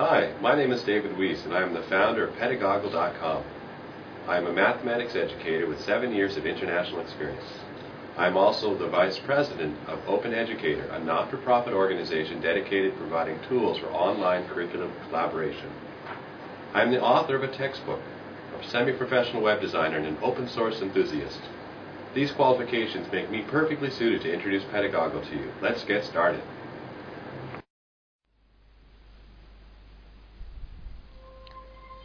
Hi, my name is David Weiss, and I am the founder of Pedagogle.com. I am a mathematics educator with 7 years of international experience. I am also the Vice President of Open Educator, a not-for-profit organization dedicated to providing tools for online curriculum collaboration. I am the author of a textbook, a semi-professional web designer, and an open-source enthusiast. These qualifications make me perfectly suited to introduce Pedagogle to you. Let's get started.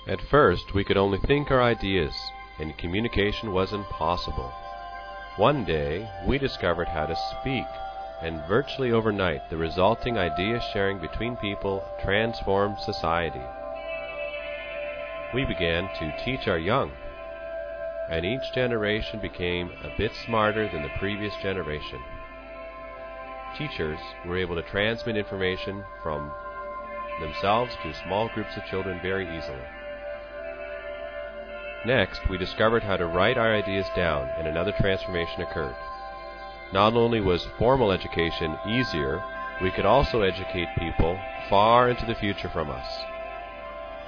At first, we could only think our ideas, and communication was impossible. One day, we discovered how to speak, and virtually overnight, the resulting idea sharing between people transformed society. We began to teach our young, and each generation became a bit smarter than the previous generation. Teachers were able to transmit information from themselves to small groups of children very easily. Next, we discovered how to write our ideas down, and another transformation occurred. Not only was formal education easier, we could also educate people far into the future from us.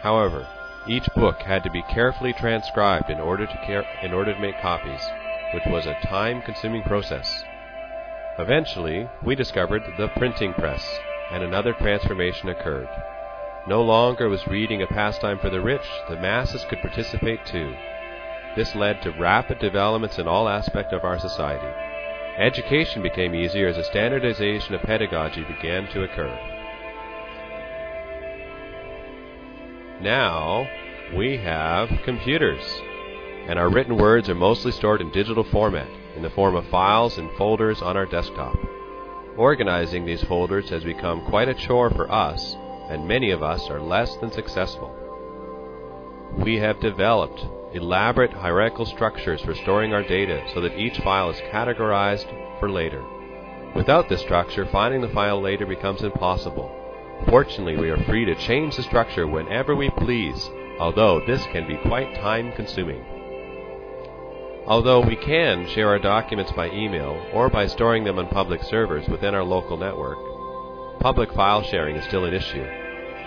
However, each book had to be carefully transcribed in order to make copies, which was a time-consuming process. Eventually, we discovered the printing press, and another transformation occurred. No longer was reading a pastime for the rich, the masses could participate too. This led to rapid developments in all aspects of our society. Education became easier as a standardization of pedagogy began to occur. Now, we have computers, and our written words are mostly stored in digital format, in the form of files and folders on our desktop. Organizing these folders has become quite a chore for us, and many of us are less than successful. We have developed elaborate hierarchical structures for storing our data so that each file is categorized for later. Without this structure, finding the file later becomes impossible. Fortunately, we are free to change the structure whenever we please, although this can be quite time-consuming. Although we can share our documents by email or by storing them on public servers within our local network, public file sharing is still an issue.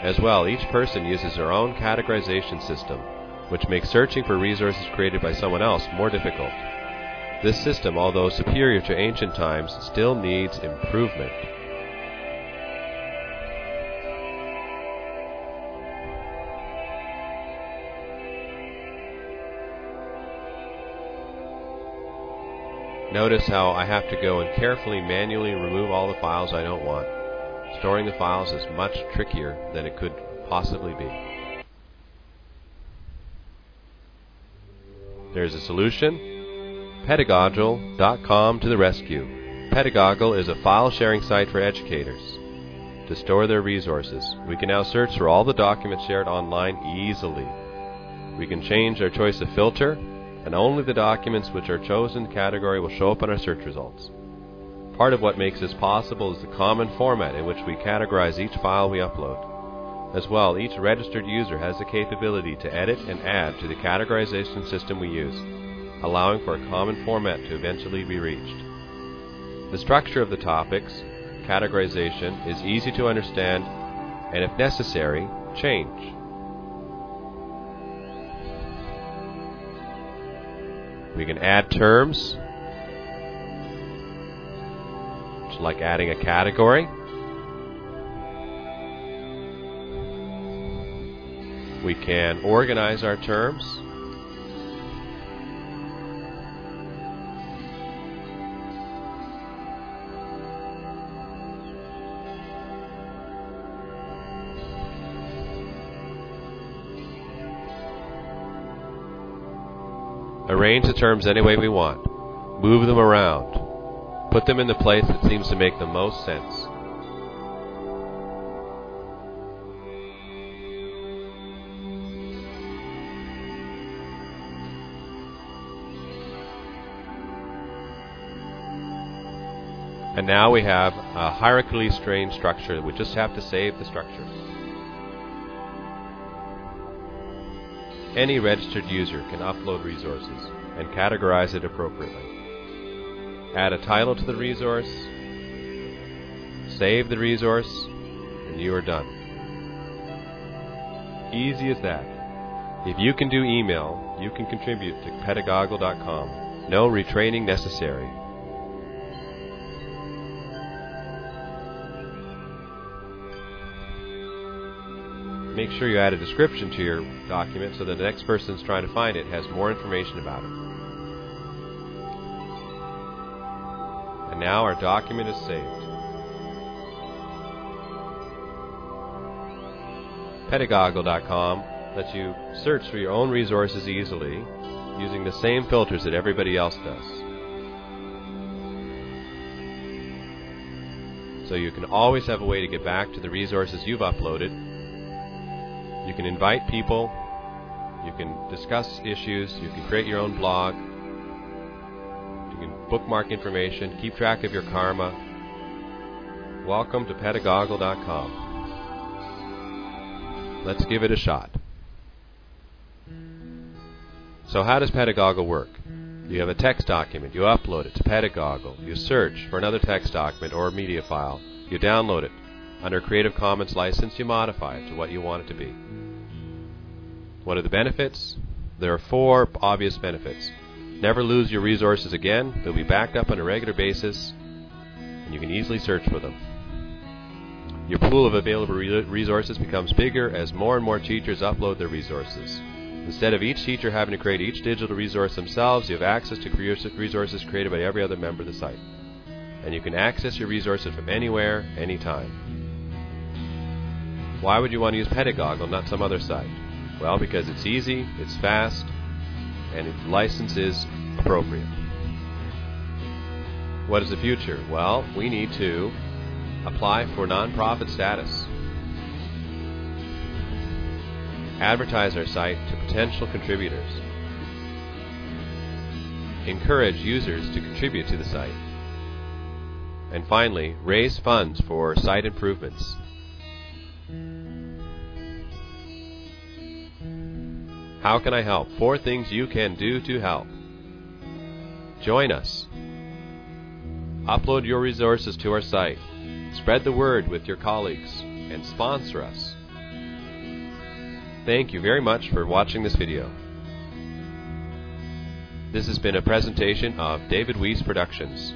As well, each person uses their own categorization system, which makes searching for resources created by someone else more difficult. This system, although superior to ancient times, still needs improvement. Notice how I have to go and carefully manually remove all the files I don't want. Storing the files is much trickier than it could possibly be. There's a solution. Pedagogle.com to the rescue. Pedagogle is a file-sharing site for educators to store their resources. We can now search for all the documents shared online easily. We can change our choice of filter, and only the documents which are chosen category will show up on our search results. Part of what makes this possible is the common format in which we categorize each file we upload. As well, each registered user has the capability to edit and add to the categorization system we use, allowing for a common format to eventually be reached. The structure of the topics, categorization, is easy to understand and, if necessary, change. We can add terms, like adding a category. We can organize our terms. Arrange the terms any way we want. Move them around. Put them in the place that seems to make the most sense. And now we have a hierarchically strange structure. We just have to save the structure. Any registered user can upload resources and categorize it appropriately. Add a title to the resource, save the resource, and you are done. Easy as that. If you can do email, you can contribute to Pedagogle.com. No retraining necessary. Make sure you add a description to your document so that the next person that's trying to find it has more information about it. And now our document is saved. Pedagogle.com lets you search for your own resources easily using the same filters that everybody else does. So you can always have a way to get back to the resources you've uploaded. You can invite people, you can discuss issues, you can create your own blog, you can bookmark information, keep track of your karma. Welcome to Pedagogle.com. Let's give it a shot. So how does Pedagogle work? You have a text document, you upload it to Pedagogle, you search for another text document or media file, you download it. Under Creative Commons license, you modify it to what you want it to be. What are the benefits? There are 4 obvious benefits. Never lose your resources again. They'll be backed up on a regular basis, and you can easily search for them. Your pool of available resources becomes bigger as more and more teachers upload their resources. Instead of each teacher having to create each digital resource themselves, you have access to resources created by every other member of the site. And you can access your resources from anywhere, anytime. Why would you want to use Pedagogle, not some other site? Well, because it's easy, it's fast, and its license is appropriate. What is the future? Well, we need to apply for nonprofit status. Advertise our site to potential contributors. Encourage users to contribute to the site. And finally, raise funds for site improvements. How can I help? 4 things you can do to help. Join us. Upload your resources to our site. Spread the word with your colleagues and sponsor us. Thank you very much for watching this video. This has been a presentation of David Weiss Productions.